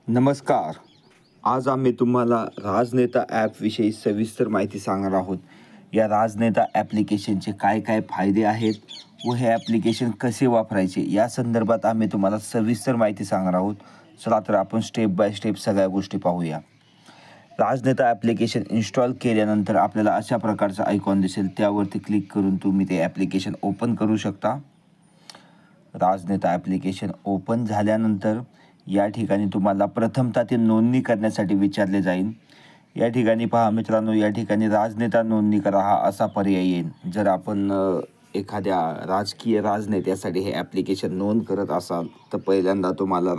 नमस्कार. आज आम्ही तुम्हाला राजनेता ॲपविषयी सविस्तर माहिती सांगणार आहोत. या राजनेता ॲप्लिकेशनचे काय काय फायदे आहेत व हे ॲप्लिकेशन कसे वापरायचे या संदर्भात आम्ही तुम्हाला सविस्तर माहिती सांगणार आहोत. चला तर आपण स्टेप बाय स्टेप सगळ्या गोष्टी पाहूया. राजनेता ॲप्लिकेशन इन्स्टॉल केल्यानंतर आपल्याला अशा प्रकारचा आयकॉन दिसेल, त्यावरती क्लिक करून तुम्ही ते ॲप्लिकेशन ओपन करू शकता. राजनेता ॲप्लिकेशन ओपन झाल्यानंतर या ठिकाणी तुम्हाला प्रथमतः ते नोंदणी करण्यासाठी विचारले जाईल. या ठिकाणी पहा मित्रांनो, या ठिकाणी राजनेता नोंदणी करा हा असा पर्याय येईल. जर आपण एखाद्या राजकीय राजनेत्यासाठी हे ॲप्लिकेशन नोंद करत असाल तर पहिल्यांदा तुम्हाला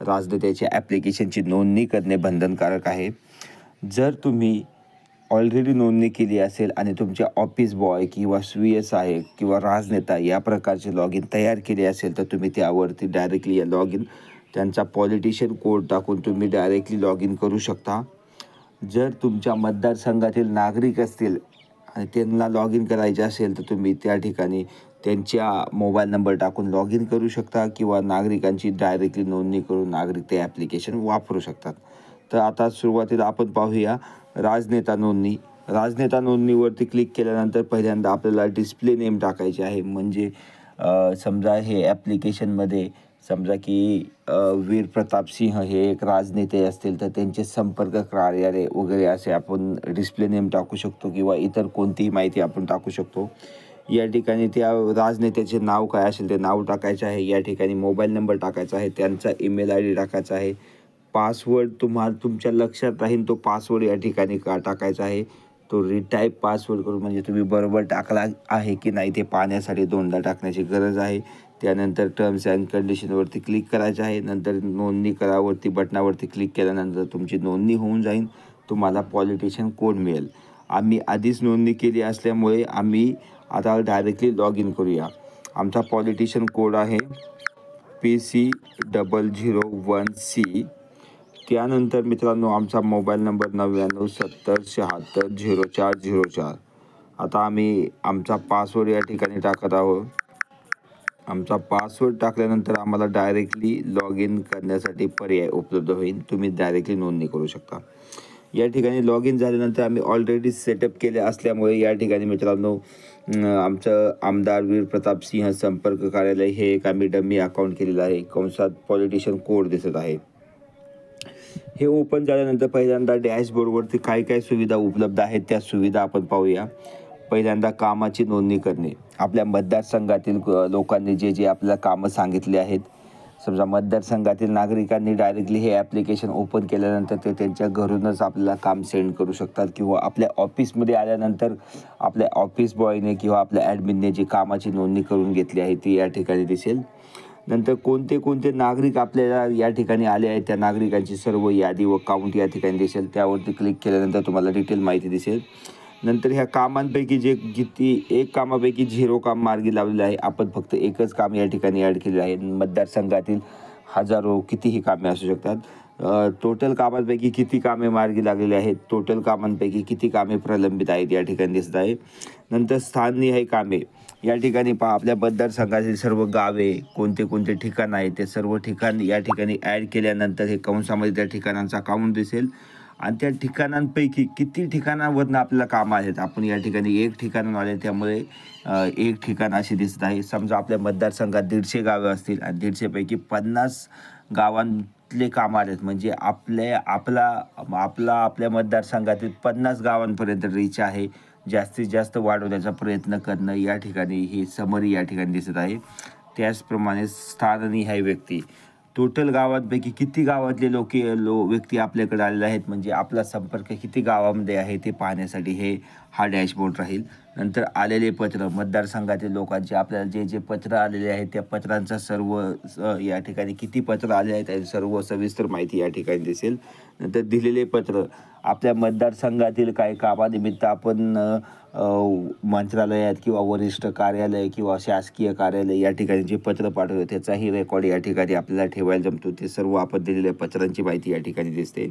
राजनेत्याच्या ॲप्लिकेशनची नोंदणी करणे बंधनकारक आहे. जर तुम्ही ऑलरेडी नोंदणी केली असेल आणि तुमच्या ऑफिस बॉय किंवा स्वीय सहाय्यक किंवा राजनेता या प्रकारचे लॉग इन तयार केले असेल तर तुम्ही त्यावरती डायरेक्टली या लॉग इन त्यांचा पॉलिटिशियन कोड टाकून तुम्ही डायरेक्टली लॉग इन करू शकता. जर तुमच्या मतदारसंघातील नागरिक असतील आणि त्यांना लॉग इन करायचे असेल तर तुम्ही त्या ठिकाणी त्यांच्या मोबाईल नंबर टाकून लॉग इन करू शकता किंवा नागरिकांची डायरेक्टली नोंदणी करून नागरिक ते ॲप्लिकेशन वापरू शकतात. तर आता सुरुवातीला आपण पाहूया राजनेता नोंदणी. राजनेता नोंदणीवरती क्लिक केल्यानंतर पहिल्यांदा आपल्याला डिस्प्ले नेम टाकायचे आहे. म्हणजे समजा हे ॲप्लिकेशनमध्ये समजा की वीर प्रताप सिंह हे एक राजनेते असतील तर त्यांचे संपर्क कार्यालय वगैरे असे आपण डिस्प्ले नेम टाकू शकतो किंवा इतर कोणतीही माहिती आपण टाकू शकतो. या ठिकाणी त्या राजनेत्याचे नाव काय असेल ते नाव टाकायचे आहे. या ठिकाणी मोबाईल नंबर टाकायचा आहे, त्यांचा ईमेल आय डी टाकायचा आहे. पासवर्ड तुम्हाला तुमच्या लक्षात राहील तो पासवर्ड या ठिकाणी टाकायचा आहे. तो रिटाईप पासवर्ड करून म्हणजे तुम्ही बरोबर टाकला आहे की नाही ते पाहण्यासाठी दोनदा टाकण्याची गरज आहे. त्यानंतर टर्म्स अँड कंडिशनवरती क्लिक करायचे आहे. नंतर नोंदणी करावरती बटनावरती क्लिक केल्यानंतर तुमची नोंदणी होऊन जाईल. तुम्हाला पॉलिटिशियन कोड मिळेल. आम्ही आधीच नोंदणी केली असल्यामुळे आम्ही आता डायरेक्टली लॉग इन करूया. आमचा पॉलिटिशियन कोड आहे PC0001C. त्यानंतर मित्रांनो आमचा मोबाईल नंबर 9970760404. आता आम्ही आमचा पासवर्ड या ठिकाणी टाकत आहोत. आमचा पासवर्ड टाकल्यानंतर आम्हाला डायरेक्टली लॉग इन करण्यासाठी पर्याय उपलब्ध होईल. तुम्ही डायरेक्टली नोंदणी करू शकता. या ठिकाणी लॉग इन झाल्यानंतर आम्ही ऑलरेडी सेटअप केले असल्यामुळे या ठिकाणी मित्रांनो आमचं आमदार वीर प्रताप सिंह संपर्क कार्यालय हे एक आम्ही डमी अकाउंट केलेलं आहे. कंसात पॉलिटिशियन कोड दिसत आहे. हे ओपन झाल्यानंतर पहिल्यांदा डॅशबोर्डवरती काय काय सुविधा उपलब्ध आहेत त्या सुविधा आपण पाहूया. पहिल्यांदा कामाची नोंदणी करणे. आपल्या मतदारसंघातील लोकांनी जे जे आपल्याला कामं सांगितले आहेत, समजा मतदारसंघातील नागरिकांनी डायरेक्टली हे ॲप्लिकेशन ओपन केल्यानंतर ते त्यांच्या घरूनच आपल्याला काम सेंड करू शकतात किंवा आपल्या ऑफिसमध्ये आल्यानंतर आपल्या ऑफिस बॉयने किंवा आपल्या ॲडमिनने जी कामाची नोंदणी करून घेतली आहे ती या ठिकाणी दिसेल. नंतर कोणते कोणते नागरिक आपल्याला या ठिकाणी आले आहेत त्या नागरिकांची सर्व यादी व काउंट या ठिकाणी दिसेल. त्यावरती क्लिक केल्यानंतर तुम्हाला डिटेल माहिती दिसेल. नंतर ह्या कामांपैकी एक कामापैकी 0 काम मार्गी लावलेलं आहे. आपण फक्त एकच काम या ठिकाणी ॲड केलेलं आहे. मतदारसंघातील हजारो कितीही कामे असू शकतात. टोटल कामांपैकी किती कामे मार्गी लागलेली आहेत, टोटल कामांपैकी किती कामे प्रलंबित आहेत या ठिकाणी दिसत आहे. नंतर स्थाननिहाय कामे या ठिकाणी पहा आपल्या मतदारसंघातील सर्व गावे कोणते कोणते ठिकाण आहेत ते सर्व ठिकाण या ठिकाणी ॲड केल्यानंतर हे कंसामध्ये त्या ठिकाणांचा काउंट दिसेल आणि त्या ठिकाणांपैकी किती ठिकाणांवरनं आपल्याला कामं आहेत. आपण या ठिकाणी एक ठिकाणून आले त्यामुळे एक ठिकाण असे दिसत आहे. समजा आपल्या मतदारसंघात 150 गावे असतील आणि 150पैकी 50 गावांतले कामं आलेत म्हणजे आपल्या मतदारसंघातील 50 गावांपर्यंत रीच आहे. जास्तीत जास्त वाढवण्याचा प्रयत्न करणं या ठिकाणी ही समरी या ठिकाणी दिसत आहे. त्याचप्रमाणे स्थाननिहाय व्यक्ती टोटल गावांपैकी किती गावातले व्यक्ती आपल्याकडे आलेले आहेत म्हणजे आपला संपर्क किती गावामध्ये आहे ते पाहण्यासाठी हा डॅशबोर्ड राहील. नंतर आलेले पत्र मतदारसंघातील लोकांचे आपल्याला जे जे पत्र आलेले आहेत त्या पत्रांचा सर्व या ठिकाणी किती पत्र आले आहेत आणि सर्व सविस्तर माहिती या ठिकाणी दिसेल. नंतर दिलेले पत्र आपल्या मतदारसंघातील काही कामानिमित्त आपण मंत्रालयात किंवा वरिष्ठ कार्यालय किंवा शासकीय कार्यालय या ठिकाणी जे पत्र पाठवलं त्याचाही रेकॉर्ड या ठिकाणी आपल्याला ठेवायला जमतो. ते सर्व आपण दिलेल्या पत्रांची माहिती या ठिकाणी दिसते.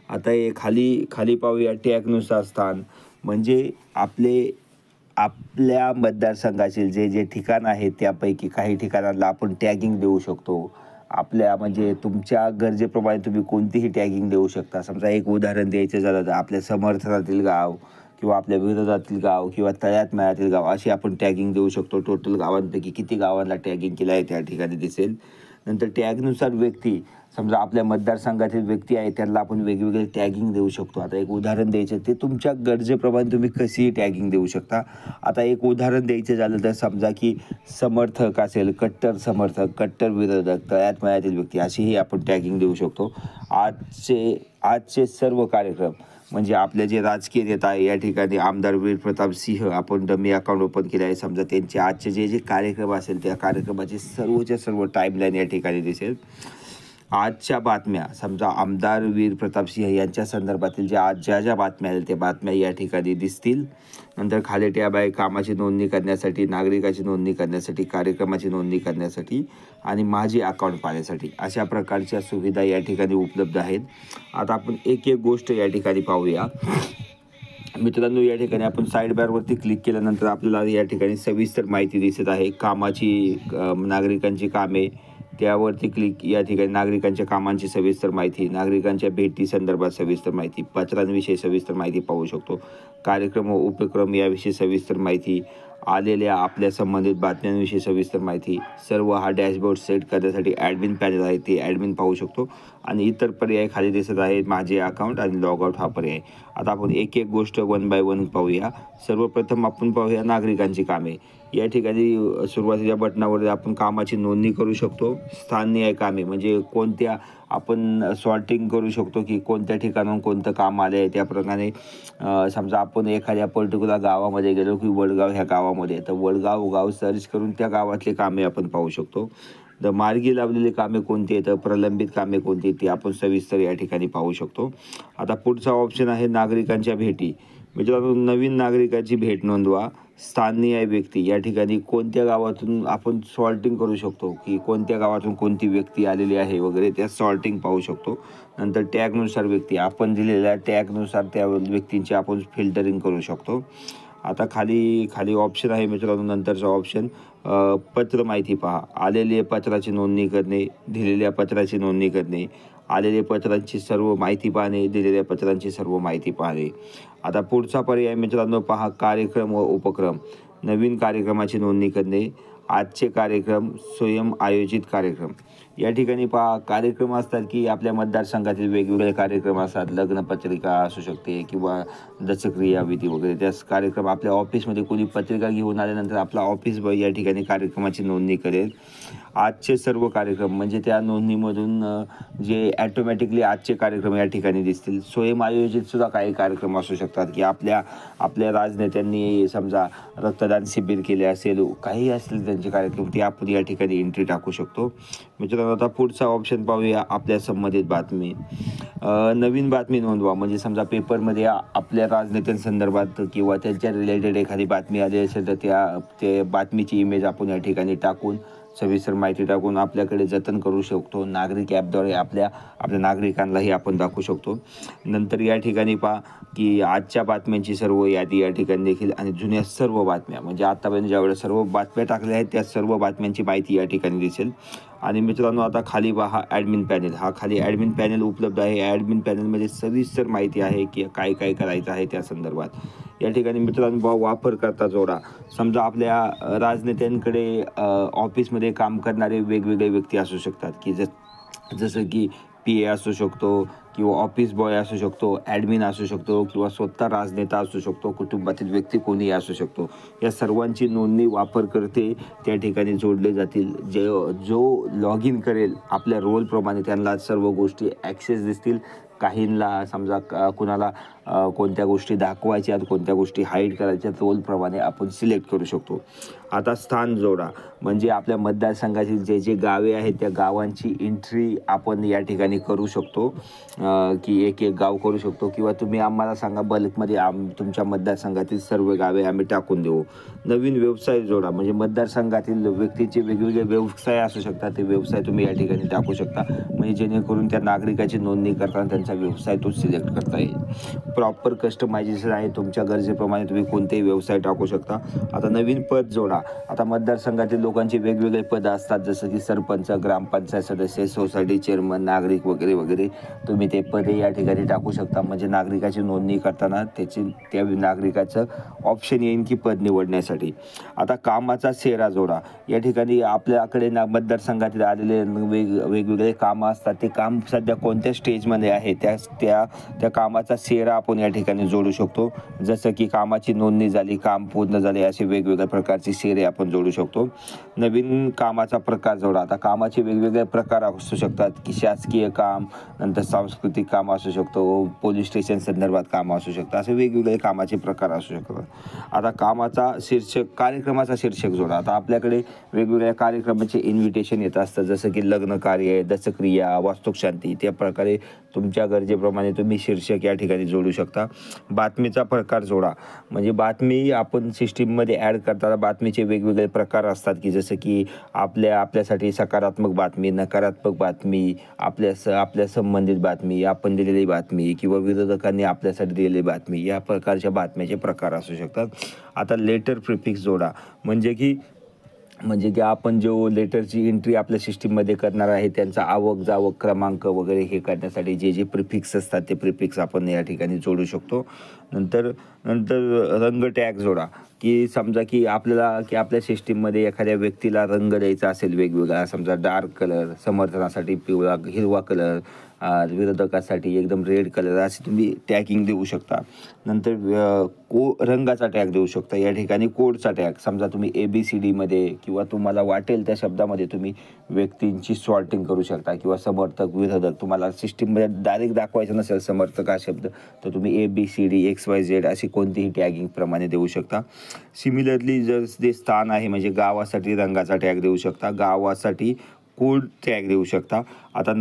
आता हे खाली पाहूया टॅगनुसार स्थान. म्हणजे आपल्या मतदारसंघाचे जे जे ठिकाण आहेत त्यापैकी काही ठिकाणांना आपण टॅगिंग देऊ शकतो आपल्या म्हणजे तुमच्या गरजेप्रमाणे तुम्ही कोणतीही टॅगिंग देऊ शकता. समजा एक उदाहरण द्यायचं झालं तर आपल्या समर्थनातील गाव किंवा आपल्या विरोधातील गाव किंवा तळ्यात मळ्यातील गाव अशी आपण टॅगिंग देऊ शकतो. टोटल गावांपैकी किती गावांना टॅगिंग केलं आहे त्या ठिकाणी दिसेल. नंतर टॅगनुसार व्यक्ती, समजा आपल्या मतदारसंघातील व्यक्ती आहे त्यांना आपण वेगवेगळे टॅगिंग देऊ शकतो. आता एक उदाहरण द्यायचं ते तुमच्या गरजेप्रमाणे तुम्ही कशीही टॅगिंग देऊ शकता. आता एक उदाहरण द्यायचं झालं तर समजा की समर्थक असेल, कट्टर समर्थक, कट्टर विरोधक, तळ्यात मळ्यातील व्यक्ती अशीही आपण टॅगिंग देऊ शकतो. आजचे सर्व कार्यक्रम म्हणजे आपले जे राजकीय नेता आहे या ठिकाणी आमदार वीरप्रताप सिंह आपण डमी अकाउंट ओपन केले आहे. समजा त्यांचे आजचे जे कार्यक्रम असेल त्या कार्यक्रमाचे सर्वच्या सर्व टाईमलाईन या ठिकाणी दिसेल. आजच्या बातम्या, समजा आमदार वीरप्रताप सिंह यांच्या संदर्भातील ज्या बातम्या आल्या त्या बातम्या या ठिकाणी दिसतील. नंतर खाली टॅब आहे कामाची नोंदणी करण्यासाठी, नागरिकाची नोंदणी करण्यासाठी, कार्यक्रमाची नोंदणी करण्यासाठी आणि माझे अकाउंट पाहण्यासाठी अशा प्रकारच्या सुविधा या ठिकाणी उपलब्ध आहेत. आता आपण एक गोष्ट या ठिकाणी पाहूया. मित्रांनो, या ठिकाणी आपण साईड बारवरती क्लिक केल्यानंतर आपल्याला या ठिकाणी सविस्तर माहिती दिसत आहे. कामाची, नागरिकांची कामे त्यावरती क्लिक, या ठिकाणी नागरिकांच्या कामांची सविस्तर माहिती, नागरिकांच्या भेटी संदर्भात सविस्तर माहिती, पत्रांविषयी सविस्तर माहिती पाहू शकतो. कार्यक्रम व उपक्रम याविषयी सविस्तर माहिती, आलेल्या आपल्या संबंधित बातम्यांविषयी सविस्तर माहिती. सर्व हा डॅशबोर्ड सेट करण्यासाठी ॲडमिन पॅनल आहे ते ॲडमिन पाहू शकतो. आणि इतर पर्याय खाली दिसत आहेत, माझे अकाउंट आणि लॉग आउट हा पर्याय. आता आपण एक गोष्ट वन बाय वन पाहूया. सर्वप्रथम आपण पाहूया नागरिकांची कामे. या ठिकाणी सुरुवातीच्या बटनावर आपण कामाची नोंदणी करू शकतो. स्थानिक कामे म्हणजे कोणत्या आपण सॉर्टिंग करू शकतो की कोणत्या ठिकाणाहून कोणतं काम आले आहे. त्याप्रमाणे समजा आपण एखाद्या पर्टिक्युलर गावामध्ये गेलो की वडगाव ह्या गावामध्ये, तर वडगाव गाव सर्च करून त्या गावातले कामे आपण पाहू शकतो. तर मार्गी लावलेली कामे कोणती आहेत, प्रलंबित कामे कोणती ती आपण सविस्तर या ठिकाणी पाहू शकतो. आता पुढचा ऑप्शन आहे नागरिकांच्या भेटी. मित्रांनो, नवीन नागरिकाची भेट नोंदवा. स्थानिक व्यक्ती, या ठिकाणी कोणत्या गावातून आपण सॉर्टिंग करू शकतो की कोणत्या गावातून कोणती व्यक्ती आलेली आहे वगैरे त्या सॉर्टिंग पाहू शकतो. नंतर टॅगनुसार व्यक्ती, आपण दिलेल्या टॅगनुसार त्या व्यक्तींची आपण फिल्टरिंग करू शकतो. आता खाली ऑप्शन आहे मित्रांनो, नंतरचा ऑप्शन पत्र माहिती पहा. आलेले पत्राची नोंदणी करणे, दिलेल्या पत्राची नोंदणी करणे, आलेल्या पत्रांची सर्व माहिती पाहणे, दिलेल्या पत्रांची सर्व माहिती पाहणे. आता पुढचा पर्याय मित्रांनो पहा, कार्यक्रम व उपक्रम. नवीन कार्यक्रमाची नोंदणी करणे, आजचे कार्यक्रम, स्वयं आयोजित कार्यक्रम. या ठिकाणी पहा कार्यक्रम असतात की आपल्या मतदारसंघातील वेगवेगळे कार्यक्रम असतात. लग्नपत्रिका असू शकते किंवा दशक्रिया विधी वगैरे. त्याच कार्यक्रम आपल्या ऑफिसमध्ये कोणी पत्रिका घेऊन आल्यानंतर आपला ऑफिस बॉय या ठिकाणी कार्यक्रमाची नोंदणी करेल. आजचे सर्व कार्यक्रम म्हणजे त्या नोंदणीमधून जे ॲटोमॅटिकली आजचे कार्यक्रम या ठिकाणी दिसतील. स्वयं आयोजित सुद्धा काही कार्यक्रम असू शकतात की आपल्या राजनेत्यांनी समजा रक्तदान शिबिर केले असेल, काही असतील त्यांचे कार्यक्रम, ते आपण या ठिकाणी एंट्री टाकू शकतो. मित्रांनो, आता पुढचा ऑप्शन पाहूया, आपल्या संबंधित बातमी. नवीन बातमी नोंदवा. म्हणजे समजा पेपरमध्ये आपल्या राजनेत्यांसंदर्भात किंवा त्यांच्या रिलेटेड एखादी बातमी आली असेल तर त्या बातमीची इमेज आपण या ठिकाणी टाकून सविस्तर माहिती टाकून आपल्याकडे जतन करू शकतो. नागरिक ॲपद्वारे आपल्या नागरिकांनाही आपण दाखवू शकतो. नंतर या ठिकाणी पहा की आजच्या बातम्यांची सर्व यादी या ठिकाणी देखील आणि जुन्या सर्व बातम्या म्हणजे आतापर्यंत ज्यावेळेस सर्व बातम्या टाकल्या आहेत त्या सर्व बातम्यांची माहिती या ठिकाणी दिसेल. आणि मित्रांनो, आता खाली पहा ॲडमिन पॅनेल. हा खाली ॲडमिन पॅनेल उपलब्ध आहे. ॲडमिन पॅनेलमध्ये सविस्तर माहिती आहे की काय काय करायचं आहे त्या संदर्भात. या ठिकाणी मित्रांनो वापरकर्ता जोडा. समजा आपल्या राजनेत्यांकडे ऑफिसमध्ये काम करणारे वेगवेगळे व्यक्ती असू शकतात की जसं की PA असू शकतो किंवा ऑफिस बॉय असू शकतो, ॲडमिन असू शकतो किंवा स्वतः राजनेता असू शकतो, कुटुंबातील व्यक्ती कोणीही असू शकतो. या सर्वांची नोंदणी वापरकर्ते त्या ठिकाणी जोडले जातील. जो लॉग इन करेल आपल्या रोलप्रमाणे त्यांना सर्व गोष्टी ॲक्सेस दिसतील. काहींना समजा कुणाला कोणत्या गोष्टी दाखवायच्यात, कोणत्या गोष्टी हाईड करायच्या, रोलप्रमाणे आपण सिलेक्ट करू शकतो. आता स्थान जोडा. म्हणजे आपल्या मतदारसंघातील जे गावे आहेत त्या गावांची एंट्री आपण या ठिकाणी करू शकतो. की एक एक गाव करू शकतो, किंवा तुम्ही आम्हाला सांगा बल्कमध्ये तुमच्या मतदारसंघातील सर्व गावे आम्ही टाकून देऊ. नवीन व्यवसाय जोडा, म्हणजे मतदारसंघातील व्यक्तीचे वेगवेगळे व्यवसाय असू शकतात, ते व्यवसाय तुम्ही या ठिकाणी टाकू शकता, म्हणजे जेणेकरून त्या नागरिकाची नोंदणी करताना त्यांचा व्यवसाय तो सिलेक्ट करता येईल. प्रॉपर कस्टमायझेशन आहे, तुमच्या गरजेप्रमाणे तुम्ही कोणतेही व्यवसाय टाकू शकता. आता नवीन पद जोडा. आता मतदारसंघातील लोकांची वेगवेगळे पदं असतात, जसं की सरपंच, ग्रामपंचायत सदस्य, सोसायटी चेअरमन, नागरिक वगैरे वगैरे. तुम्ही ते पदे या ठिकाणी टाकू शकता, म्हणजे नागरिकाची नोंदणी करताना त्या नागरिकाचं ऑप्शन येईल की पद निवडण्यासाठी. आता कामाचा सेरा जोडा. या ठिकाणी आपल्याकडे मतदारसंघातील आलेले वेगवेगळे कामं असतात, ते काम सध्या कोणत्या स्टेजमध्ये आहे त्या कामाचा सेरा आपण या ठिकाणी जोडू शकतो. जसं की कामाची नोंदणी झाली, काम पूर्ण झाले, असे वेगवेगळ्या प्रकारचे सेरे आपण जोडू शकतो. नवीन कामाचा प्रकार जोडा. आता कामाचे वेगवेगळे प्रकार असू शकतात, की शासकीय काम, नंतर सांस्कृतिक काम असू शकतो, पोलीस स्टेशन संदर्भात काम असू शकतं, असे वेगवेगळे कामाचे प्रकार असू शकतात. आता कामाचा शीर्षक, कार्यक्रमाचा शीर्षक जोडा. आता आपल्याकडे वेगवेगळ्या कार्यक्रमाचे इन्व्हिटेशन येत असतं, जसं की लग्न कार्य, दशक्रिया, वास्तुशांती, त्या प्रकारे तुमच्या गरजेप्रमाणे तुम्ही शीर्षक या ठिकाणी जोडू शकता. बातमीचा प्रकार जोडा. म्हणजे बातमी आपण सिस्टीममध्ये ॲड करताना बातमीचे वेगवेगळे प्रकार असतात, की जसं की आपल्यासाठी सकारात्मक बातमी, नकारात्मक बातमी, आपल्या संबंधित बातमी, आपण दिलेली बातमी, किंवा विरोधकांनी आपल्यासाठी दिलेली बातमी, या प्रकारच्या बातम्याचे प्रकार असू शकतात. आता लेटर प्रिफिक्स जोडा. म्हणजे की आपण जो लेटरची एंट्री आपल्या सिस्टीममध्ये करणार आहे, त्यांचा आवक जावक क्रमांक वगैरे हे करण्यासाठी जे प्रिफिक्स असतात, ते प्रिफिक्स आपण या ठिकाणी जोडू शकतो. नंतर रंग टॅग जोडा. की समजा की आपल्या सिस्टीममध्ये एखाद्या व्यक्तीला रंग द्यायचा असेल वेगवेगळा, समजा डार्क कलर, समर्थनासाठी पिवळा, हिरवा कलर, विरोधकासाठी एकदम रेड कलर, असे तुम्ही टॅगिंग देऊ शकता. नंतर रंगाचा टॅग देऊ शकता. या ठिकाणी कोडचा टॅग, समजा तुम्ही ABCDमध्ये किंवा तुम्हाला वाटेल त्या शब्दामध्ये तुम्ही व्यक्तींची सॉर्टिंग करू शकता, किंवा समर्थक, विरोधक, तुम्हाला सिस्टीममध्ये डायरेक्ट दाखवायचं नसेल समर्थक हा शब्द, तर तुम्ही ABCD XYZ अशी कोणतीही टॅगिंग प्रमाणे देऊ शकता. सिमिलरली जर ते स्थान आहे, म्हणजे गावासाठी रंगाचा टॅग देऊ शकता, गावासाठी कोड टॅग देऊ शकता. आता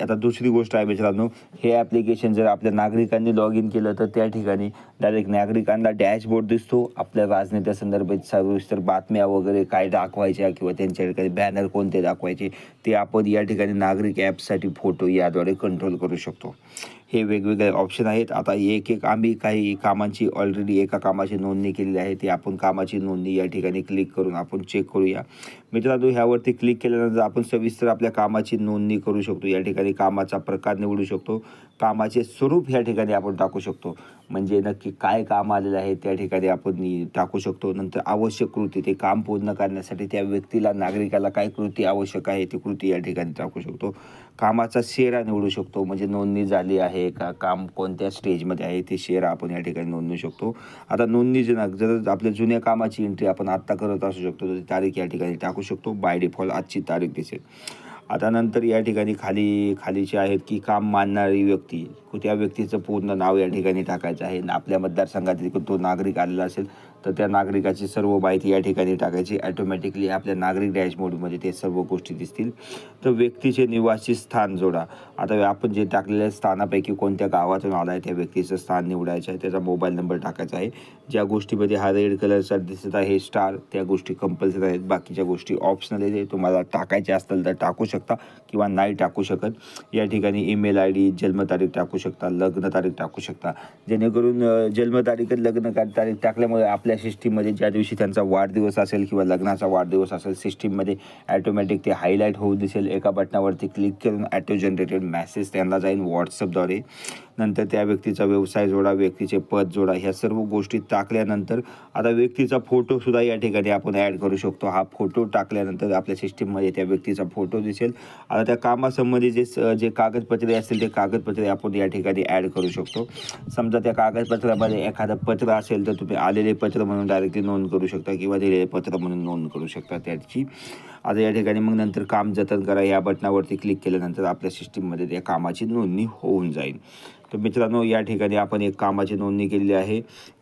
आता दुसरी गोष्ट आहे मित्रांनो, हे ॲप्लिकेशन जर आपल्या नागरिकांनी लॉग इन केलं, तर त्या ठिकाणी डायरेक्ट नागरिकांना डॅशबोर्ड दिसतो, आपल्या राजनेत्यासंदर्भात सविस्तर बातम्या वगैरे काय दाखवायच्या, किंवा त्यांच्या ठिकाणी बॅनर कोणते दाखवायचे, ते आपण या ठिकाणी नागरिक ॲपसाठी फोटो याद्वारे कंट्रोल करू शकतो. हे वेगवेगळे ऑप्शन आहेत. आता आम्ही काही कामांची ऑलरेडी एका कामाची नोंदणी केलेली आहे, ती आपण कामाची नोंदणी या ठिकाणी क्लिक करून आपण चेक करूया. मित्रांनो, ह्यावरती क्लिक केल्यानंतर आपण सविस्तर आपल्या कामाची नोंदणी करू शकतो. या ठिकाणी कामाचा प्रकार निवडू शकतो, कामाचे स्वरूप ह्या ठिकाणी आपण टाकू शकतो, म्हणजे नक्की काय काम आलेलं आहे त्या ठिकाणी आपण टाकू शकतो. नंतर आवश्यक कृती, ते काम पूर्ण करण्यासाठी त्या व्यक्तीला, नागरिकाला काय कृती आवश्यक आहे, ती कृती या ठिकाणी टाकू शकतो. कामाचा शेरा निवडू शकतो, म्हणजे नोंदणी झाली आहे का, काम कोणत्या स्टेजमध्ये आहे, ते शेरा आपण या ठिकाणी नोंदवू शकतो. आता नोंदणीजनक, जर आपल्या जुन्या कामाची एंट्री आपण आत्ता करत असू शकतो, तर ती तारीख या ठिकाणी टाकू शकतो. बाय डिफॉल्ट आजची तारीख दिसेल. आता नंतर या ठिकाणी खालीचे आहेत की काम मानणारी व्यक्ती, त्या व्यक्तीचं पूर्ण नाव या ठिकाणी टाकायचं आहे. आपल्या मतदारसंघातील तो नागरिक आलेला असेल, तर त्या नागरिकाची सर्व माहिती या ठिकाणी टाकायची. ॲटोमॅटिकली आपल्या नागरिक डॅशबोर्डमध्ये ते सर्व गोष्टी दिसतील. तर व्यक्तीचे निवासी स्थान जोडा. आता आपण जे टाकलेल्या स्थानापैकी कोणत्या गावातून आला आहे, त्या व्यक्तीचं स्थान निवडायचं आहे, त्याचा मोबाईल नंबर टाकायचा आहे. ज्या गोष्टीमध्ये हा रेड कलरचा दिसत आहे स्टार, त्या गोष्टी कंपल्सरी आहेत, बाकीच्या गोष्टी ऑप्शनल आहेत. तुम्हाला टाकायचे असतील तर टाकू शकता किंवा नाही टाकू शकत. या ठिकाणी ईमेल ID, जन्मतारीख टाकू शकता, लग्न तारीख टाकू शकता, जेणेकरून जन्मतारीख, लग्न तारीख टाकल्यामुळे आपल्या सिस्टीममध्ये ज्या दिवशी त्यांचा वाढदिवस असेल किंवा लग्नाचा वाढदिवस असेल, सिस्टीममध्ये ॲटोमॅटिक ते हायलाईट होऊ दिसेल. एका बटनावरती क्लिक करून ॲटो जनरेटेड मेसेज त्यांना जाईल व्हॉट्सअपद्वारे. नंतर त्या व्यक्तीचा व्यवसाय जोडा, व्यक्तीचे पद जोडा. ह्या सर्व गोष्टी टाकल्यानंतर आता व्यक्तीचा फोटोसुद्धा या ठिकाणी आपण ॲड करू शकतो. हा फोटो टाकल्यानंतर आपल्या सिस्टीममध्ये त्या व्यक्तीचा फोटो दिसेल. आता त्या कामासंबंधी जे कागदपत्रे असतील, ते कागदपत्रे आपण या ठिकाणी ॲड करू शकतो. समजा त्या कागदपत्रामध्ये एखादं पत्र असेल, तर तुम्ही आलेले पत्र म्हणून डायरेक्टली नोंद करू शकता, किंवा दिलेले पत्र म्हणून नोंद करू शकता त्याची. आता या ठिकाणी मग नंतर काम जतन करा या बटनावरती क्लिक केल्यानंतर आपल्या सिस्टीममध्ये त्या कामाची नोंदणी होऊन जाईल. तर मित्रांनो, या ठिकाणी आपण एक कामाची नोंदणी केलेली आहे.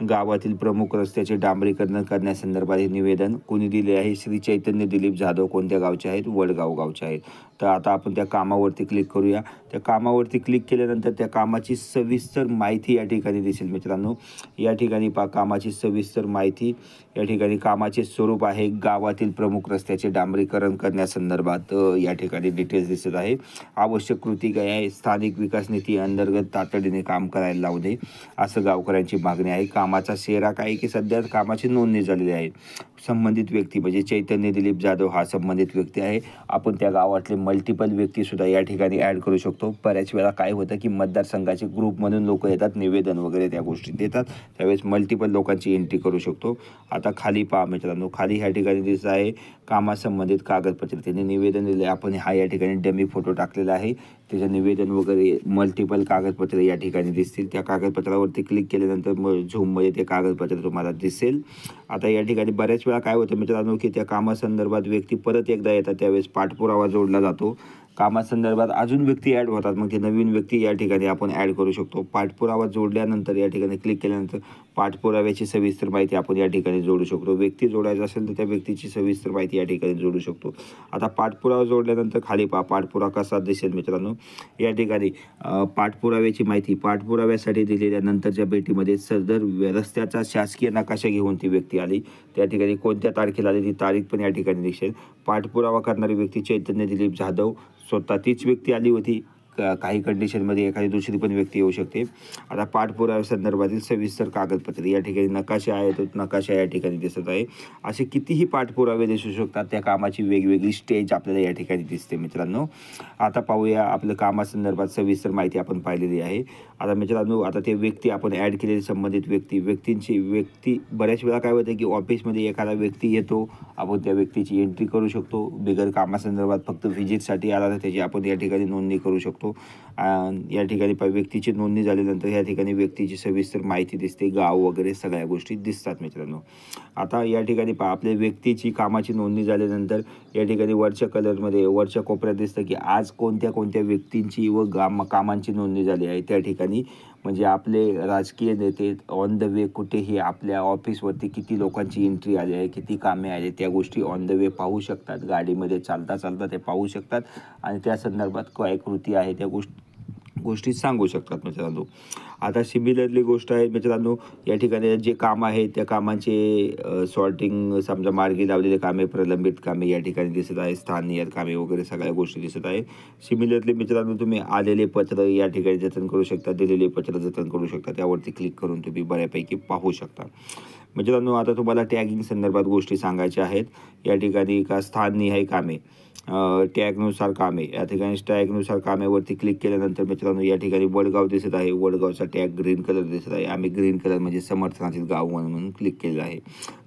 गावातील प्रमुख रस्त्याचे डांबरीकरण करण्यासंदर्भात हे निवेदन कोणी दिले आहे? श्री चैतन्य दिलीप जाधव. कोणत्या गावचे आहेत? वडगाव गावचे आहेत. तर आता आपण त्या कामावरती क्लिक करूया. त्या कामावरती क्लिक केल्यानंतर त्या कामाची सविस्तर माहिती या ठिकाणी दिसेल मित्रांनो. या ठिकाणी कामाची सविस्तर माहिती, या ठिकाणी कामाचे स्वरूप आहे, गावातील प्रमुख रस्त्याचे डांबरीकरण करण्यासंदर्भात या ठिकाणी डिटेल्स दिसत आहे. आवश्यक कृती काय आहे, स्थानिक विकास निधी अंतर्गत तातडीने काम करायला लावणे असं गावकऱ्यांची मागणी आहे. कामाचा शेरा काय की सध्या कामाची नोंदणी झालेली आहे. संबंधित व्यक्ती म्हणजे चैतन्य दिलीप जाधव हा संबंधित व्यक्ती आहे. आपण त्या गावातले मल्टिपल व्यक्तीसुद्धा या ठिकाणी ॲड करू शकतो. बऱ्याच वेळा काय होतं की मतदारसंघाचे ग्रुपमधून लोक येतात, निवेदन वगैरे त्या गोष्टी देतात, त्यावेळेस मल्टिपल लोकांची एंट्री करू शकतो. आता खाली पहा मित्रांनो, खाली ह्या ठिकाणी दिसत आहे कामासंबंधित कागदपत्र, त्यांनी निवेदन दिले. आपण हा या ठिकाणी डमी फोटो टाकलेला आहे, त्याचं निवेदन वगैरे मल्टिपल कागदपत्र या ठिकाणी दिसतील. त्या कागदपत्रावरती क्लिक केल्यानंतर झूममध्ये ते कागदपत्र तुम्हाला दिसेल. आता या ठिकाणी बऱ्याच वेळा काय होतं मित्रांनो की त्या कामासंदर्भात व्यक्ती परत एकदा येतात, त्यावेळेस पाठपुरावा जोडला जातो. कामासंदर्भात अजून व्यक्ती ॲड होतात, मग ते नवीन व्यक्ती या ठिकाणी आपण ॲड करू शकतो. पाठपुरावा जोडल्यानंतर या ठिकाणी क्लिक केल्यानंतर पाठपुराव्याची सविस्तर माहिती आपण या ठिकाणी जोडू शकतो. व्यक्ती जोडायचा असेल तर त्या व्यक्तीची सविस्तर माहिती या ठिकाणी जोडू शकतो. आता पाठपुरावा जोडल्यानंतर खाली पाठपुरावा कसा दिसेल मित्रांनो. या ठिकाणी पाठपुराव्याची माहिती, पाठपुराव्यासाठी दिलेल्या नंतरच्या भेटीमध्ये सदर रस्त्याचा शासकीय नकाशा घेऊन ती व्यक्ती आली, त्या ठिकाणी कोणत्या तारखेला आली ती तारीख पण या ठिकाणी दिसेल. पाठपुरावा करणारी व्यक्ती चैतन्य दिलीप जाधव, स्वतः तीच व्यक्ती आली होती, काही कंडिशनमध्ये एखादी दुसरी पण व्यक्ती येऊ शकते. आता पाठपुराव्यासंदर्भातील सविस्तर कागदपत्रे, या ठिकाणी नकाशा आहे, तो नकाशा या ठिकाणी दिसत आहे. असे कितीही पाठपुरावे दिसू शकतात, त्या कामाची वेगवेगळी स्टेज आपल्याला या ठिकाणी दिसते मित्रांनो. आता पाहूया आपलं कामासंदर्भात सविस्तर माहिती आपण पाहिलेली आहे. आता मित्रांनो, आता ते व्यक्ती आपण ॲड केलेले संबंधित व्यक्ती बऱ्याच वेळा काय होतं की ऑफिसमध्ये एखादा व्यक्ती येतो, आपण त्या व्यक्तीची एंट्री करू शकतो. बिगर कामासंदर्भात फक्त व्हिजिटसाठी आला तर त्याची आपण या ठिकाणी नोंदणी करू शकतो. या ठिकाणी व्यक्तीची नोंदणी झाल्यानंतर या ठिकाणी व्यक्तीची सविस्तर माहिती दिसते, गाव वगैरे सगळ्या गोष्टी दिसतात मित्रांनो. आता या ठिकाणी आपल्या व्यक्तीची कामाची नोंदणी झाल्यानंतर या ठिकाणी वरच्या कोपऱ्यात दिसतं की आज कोणत्या कोणत्या व्यक्तींची व कामांची नोंदणी झाली आहे. त्या ठिकाणी म्हणजे आपले राजकीय नेते ऑन द वे कुठेही आपल्या ऑफिसवरती किती लोकांची एंट्री आली आहे, किती कामे आली, त्या गोष्टी ऑन द वे पाहू शकतात. गाडीमध्ये चालता चालता ते पाहू शकतात आणि त्या संदर्भात काय कृती आहे त्या गोष्टी सांगू शकतात मित्रांनो. आता सिमिलरली गोष्ट आहे मित्रांनो, या ठिकाणी जे काम आहे त्या कामांचे सॉर्टिंग, समजा मार्गी लावलेले कामे, प्रलंबित कामे या ठिकाणी दिसत आहे, स्थानिक कामे वगैरे सगळ्या गोष्टी दिसत आहे. सिमिलरली मित्रांनो, तुम्ही आलेले पत्र या ठिकाणी जतन करू शकता, दिलेले पत्र जतन करू शकता, त्यावरती क्लिक करून तुम्ही बऱ्यापैकी पाहू शकता मित्रांनो. आता तुम्हाला टॅगिंग संदर्भात गोष्टी सांगायच्या आहेत. या ठिकाणी का स्थाननिहाय कामे, टॅगनुसार कामे, या ठिकाणी टॅगनुसार कामेवरती क्लिक केल्यानंतर मित्रांनो या ठिकाणी वडगाव दिसत आहे. वडगावचा टॅग ग्रीन कलर दिसत आहे. आम्ही ग्रीन कलर म्हणजे समर्थनातील गाव म्हणून क्लिक केलेलं आहे.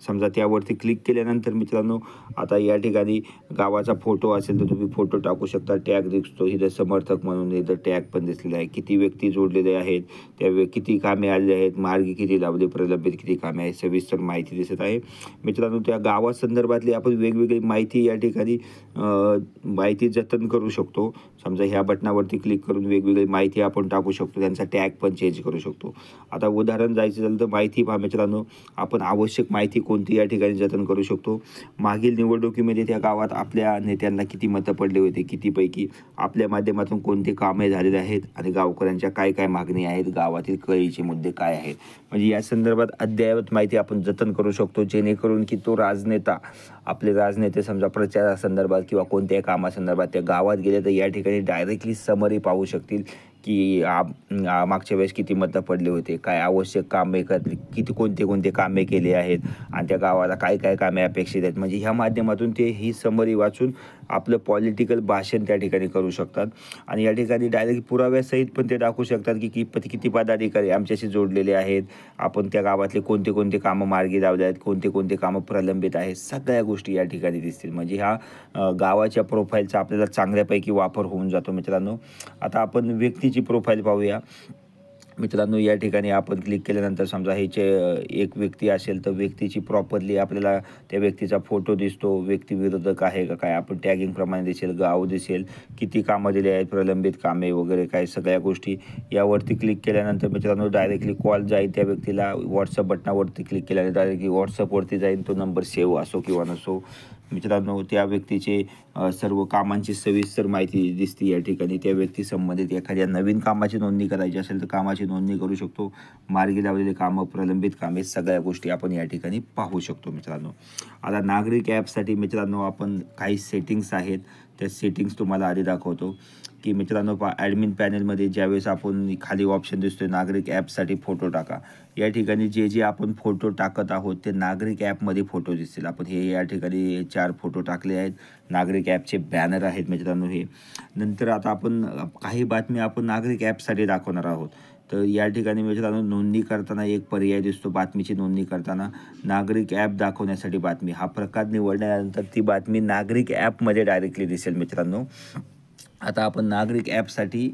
समजा त्यावरती क्लिक केल्यानंतर मित्रांनो आता या ठिकाणी गावाचा फोटो असेल तर तुम्ही फोटो टाकू शकता. टॅग दिसतो इथं समर्थक म्हणून, इथं टॅग पण दिसलेला आहे. किती व्यक्ती जोडलेले आहेत, किती कामे आलेली आहेत, मार्गी किती लावले, प्रलंबित किती कामे आहेत, सविस्तर माहिती दिसत आहे मित्रांनो. त्या गावासंदर्भातली आपण वेगवेगळी माहिती या ठिकाणी माहिती जतन करू शकतो. समजा ह्या बटनावरती क्लिक करून वेगवेगळी माहिती आपण टाकू शकतो, त्यांचा टॅग पण चेंज करू शकतो. आता उदाहरण जायचं झालं तर माहिती पहा मित्रांनो, आपण आवश्यक माहिती कोणती या ठिकाणी जतन करू शकतो. मागील निवडणुकीमध्ये त्या गावात आपल्या नेत्यांना किती मतं पडले होते, कितीपैकी आपल्या माध्यमातून कोणते कामे झालेले आहेत आणि गावकऱ्यांच्या काय काय मागणी आहेत, गावातील कळीचे मुद्दे काय आहेत, म्हणजे या संदर्भात अद्ययावत माहिती आपण जतन करू शकतो, जेणेकरून की तो राजनेता, आपले राजनेते समजा प्रचारासंदर्भात किंवा कोणत्याही कामासंदर्भात त्या गावात गेले तर या ठिकाणी डायरेक्टली समरी पाहू शकतील की मागच्या वेळेस किती मतं पडले होते, काय आवश्यक कामे किती कोणते कामे केले आहेत आणि त्या गावाला काय काय कामे अपेक्षित आहेत. म्हणजे ह्या माध्यमातून ते ही समरी वाचून आपलं पॉलिटिकल भाषण त्या ठिकाणी करू शकतात आणि या ठिकाणी डायरेक्ट पुराव्यासहित पण ते दाखवू शकतात की किती पदाधिकारी आमच्याशी जोडलेले आहेत, आपण त्या गावातले कोणते कामं मार्गी लावले आहेत, कोणते कामं प्रलंबित आहेत, सगळ्या गोष्टी या ठिकाणी दिसतील. म्हणजे ह्या गावाच्या प्रोफाईलचा आपल्याला चांगल्यापैकी वापर होऊन जातो मित्रांनो. आता आपण व्यक्तीची प्रोफाईल पाहूया मित्रांनो. या ठिकाणी आपण क्लिक केल्यानंतर समजा ह्याचे एक व्यक्ती असेल तर व्यक्तीची प्रॉपरली आपल्याला त्या व्यक्तीचा फोटो दिसतो, व्यक्ती विरोधक आहे का काय, आपण टॅगिंगप्रमाणे दिसेल, गाव दिसेल, किती कामं दिले आहेत, प्रलंबित कामे वगैरे काय सगळ्या गोष्टी. यावरती क्लिक केल्यानंतर मित्रांनो डायरेक्टली कॉल जाईल त्या व्यक्तीला. व्हॉट्सअप बटनावरती क्लिक केल्याने डायरेक्टली व्हॉट्सअपवरती जाईल, तो नंबर सेव्ह असो किंवा नसो मित्रांनो त्या व्यक्तीचे सर्व कामांची सविस्तर माहिती दिसते या ठिकाणी. त्या व्यक्ती संबंधित एखाद्या नवीन कामाची नोंदणी करायची असेल तर कामाची नोंदणी करू शकतो. मार्गी लावलेले कामं, प्रलंबित कामे, सगळ्या गोष्टी आपण या ठिकाणी पाहू शकतो मित्रांनो. आता नागरिक ॲपसाठी मित्रांनो आपण काही सेटिंग्स आहेत, त्या सेटिंग्स तुम्हाला आधी दाखवतो की मित्रांनो ॲडमिन पॅनलमध्ये ज्यावेळेस आपण खाली ऑप्शन दिसतोय नागरिक ॲपसाठी फोटो टाका, या ठिकाणी जे जे आपण फोटो टाकत आहोत ते नागरिक ॲपमध्ये फोटो दिसतील. आपण हे या ठिकाणी 4 फोटो टाकले आहेत. नागरिक ॲपचे बॅनर आहेत मित्रांनो हे. नंतर आता आपण काही बातम्या आपण नागरिक ॲपसाठी दाखवणार आहोत. तर या ठिकाणी मित्रांनो नोंदणी करताना एक पर्याय दिसतो, बातमीची नोंदणी करताना नागरिक ॲप दाखवण्यासाठी बातमी हा प्रकार निवडल्यानंतर ती बातमी नागरिक ॲपमध्ये डायरेक्टली दिसेल मित्रांनो. आता आपण नागरिक ॲपसाठी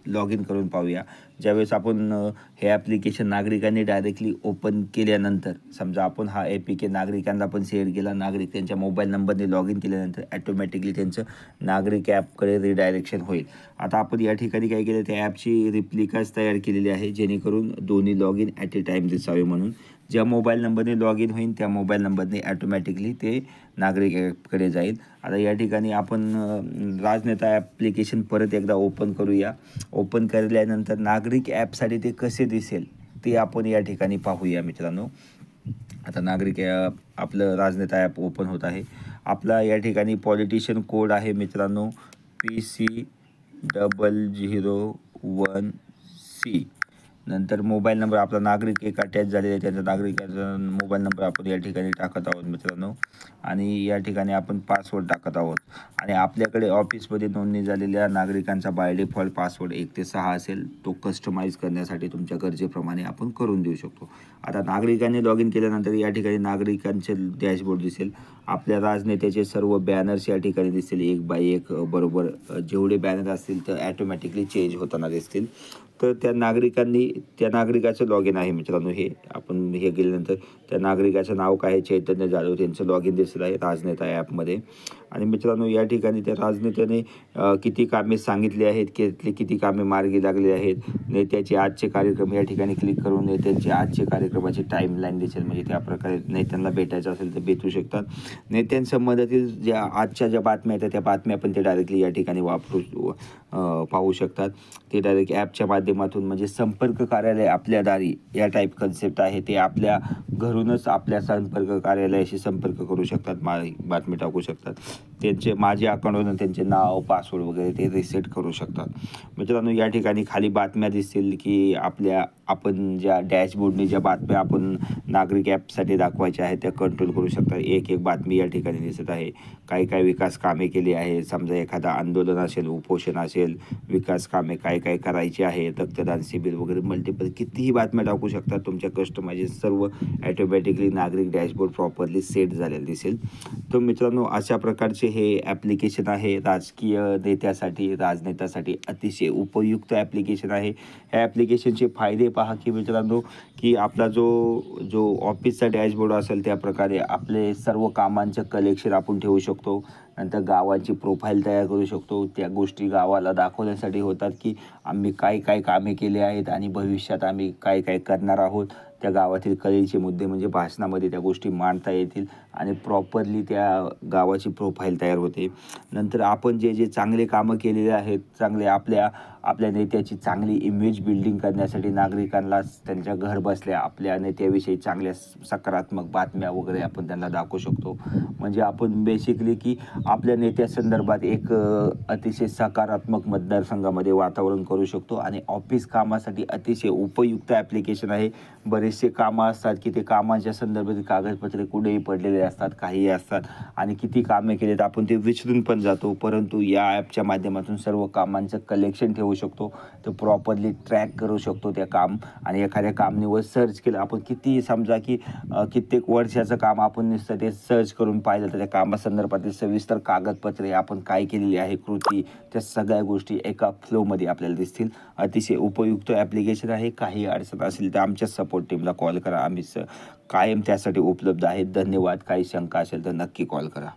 लॉग इन करून पाहूया. ज्यावेळेस आपण हे ॲप्लिकेशन नागरिकांनी डायरेक्टली ओपन केल्यानंतर, समजा आपण हा APK नागरिकांना पण शेअर केला, नागरिक त्यांच्या मोबाईल नंबरने लॉग इन केल्यानंतर ॲटोमॅटिकली त्यांचं नागरिक ॲपकडे रिडायरेक्शन होईल. आता आपण या ठिकाणी काय केलं, त्या ॲपची रिप्लिकाच तयार केलेली आहे जेणेकरून दोन्ही log in at a time दिसावे म्हणून. ज्या मोबाईल नंबरने लॉग इन होईल त्या मोबाईल नंबरने ॲटोमॅटिकली ते नागरिक ॲपकडे जाईल. आता या ठिकाणी आपण राजनेता ॲप्लिकेशन परत एकदा ओपन करूया. ओपन केल्यानंतर नागरिक ॲपसाठी ते कसे दिसेल ते आपण या ठिकाणी पाहूया मित्रांनो. आता नागरिक आपलं राजनेता ॲप ओपन होत आहे. आपला या ठिकाणी पॉलिटिशियन कोड आहे मित्रांनो PC0001C. नंतर मोबाईल नंबर आपला नागरिक एक अटॅच झालेला आहे, त्यांचा नागरिकाचा मोबाईल नंबर आपण या ठिकाणी टाकत आहोत मित्रांनो. आणि या ठिकाणी आपण पासवर्ड टाकत आहोत. आणि आपल्याकडे ऑफिसमध्ये नोंदणी झालेल्या नागरिकांचा बाय डिफॉल्ट पासवर्ड 1 ते 6 असेल. तो कस्टमाइज करण्यासाठी तुमच्या गरजेप्रमाणे आपण करून देऊ शकतो. आता नागरिकांनी लॉग इन केल्यानंतर या ठिकाणी नागरिकांचे डॅशबोर्ड दिसेल. आपल्या राजनेत्याचे सर्व बॅनर्स या ठिकाणी दिसतील 1 बाय 1 बरोबर. जेवढे बॅनर असतील तर ॲटोमॅटिकली चेंज होताना दिसतील. तर त्या नागरिकाचं लॉग इन आहे मित्रांनो. हे आपण हे केल्यानंतर त्या नागरिकाचं नाव काय आहे, चैतन्य जाधव, त्यांचं लॉग इन दिसत आहे राजनेता ॲपमध्ये. आणि मित्रांनो या ठिकाणी त्या राजनेत्याने किती कामे सांगितली आहेत, किती कामे मार्गी लागली आहेत. नेत्याचे आजचे कार्यक्रम या ठिकाणी क्लिक करून नेत्यांचे आजचे कार्यक्रमाची टाईमलाईन दिसेल. म्हणजे त्याप्रकारे नेत्यांना भेटायचं असेल तर भेटू शकतात. नेत्यांसंबंधातील आजच्या ज्या बातम्या आहेत त्या बातम्या पण ते डायरेक्टली या ठिकाणी पाहू शकतात. ते डायरेक्ट ॲपच्या माध्यमातून, म्हणजे संपर्क कार्यालय आपल्या दारी या टाईप कन्सेप्ट आहे. ते आपल्या घरूनच आपल्या संपर्क कार्यालयाशी संपर्क करू शकतात, बातमी टाकू शकतात. त्यांचे माझ्या अकाउंटवरून त्यांचे नाव, पासवर्ड वगैरे ते रिसेट करू शकतात. मित्रांनो या ठिकाणी खाली बातम्या दिसतील की आपण ज्या डॅशबोर्डने ज्या बातम्या आपण नागरिक ॲपसाठी दाखवायच्या आहेत त्या कंट्रोल करू शकतात. एक बातमी या ठिकाणी दिसत आहे. काय विकास कामे केली आहे, समजा एखादा आंदोलन असेल, उपोषण असेल, विकास कामे काय करायची आहे, रक्तदान शिबिर वगैरे मल्टिपल कितीही बातम्या टाकू शकतात. तुमच्या कस्टमाइज सर्व ॲटोमॅटिकली नागरिक डॅशबोर्ड प्रॉपरली सेट झालेलं दिसेल. तर मित्रांनो अशा प्रकारचे हे ॲप्लिकेशन आहे राजकीय नेत्यासाठी, राजनेत्यासाठी अतिशय उपयुक्त ॲप्लिकेशन आहे. ह्या ॲप्लिकेशनचे फायदे पहा की मित्रांनो की आपला जो ऑफिसचा डॅशबोर्ड असेल त्या प्रकारे आपले सर्व कामांचं कलेक्शन आपण ठेवू शकतो. नंतर गावाची प्रोफाईल तयार करू शकतो. त्या गोष्टी गावाला दाखवण्यासाठी होतात की आम्ही काय कामे केले आहेत आणि भविष्यात आम्ही काय करणार आहोत. त्या गावातील कलेचे मुद्दे म्हणजे भाषणामध्ये त्या गोष्टी मांडता येतील आणि प्रॉपरली त्या गावाची प्रोफाईल तयार होते. नंतर आपण जे चांगले कामं केलेले आहेत, चांगले आपल्या नेत्याची चांगली इमेज बिल्डिंग करण्यासाठी नागरिकांना त्यांच्या घर बसल्या आपल्या नेत्याविषयी चांगल्या सकारात्मक बातम्या वगैरे आपण त्यांना दाखवू शकतो. म्हणजे आपण बेसिकली की आपल्या नेत्यासंदर्भात एक अतिशय सकारात्मक मतदारसंघामध्ये वातावरण करू शकतो. आणि ऑफिस कामासाठी अतिशय उपयुक्त ॲप्लिकेशन आहे. बरेचसे कामं असतात की ते कामाच्या संदर्भातील कागदपत्रे कुठेही पडलेले असतात, काहीही असतात आणि किती कामे केलेत आपण ते विसरून पण जातो. परंतु या ॲपच्या माध्यमातून सर्व कामांचं कलेक्शन ठेवू शकतो. तर प्रॉपरली ट्रॅक करू शकतो त्या काम. आणि एखाद्या कामनीवर सर्च केलं आपण, किती समजा की कित्येक वर्षाचं काम आपण नुसतं ते सर्च करून पाहिलं तर त्या कामासंदर्भातील सविस्तर कागदपत्रे, आपण काय केलेली आहे कृती, त्या सगळ्या गोष्टी एका फ्लोमध्ये आपल्याला दिसतील. अतिशय उपयुक्त ॲप्लिकेशन आहे. काही अडचण असेल तर आमच्या सपोर्ट टीमला कॉल करा. आम्ही कायम त्यासाठी उपलब्ध आहेत. धन्यवाद. काही शंका असेल तर नक्की कॉल करा.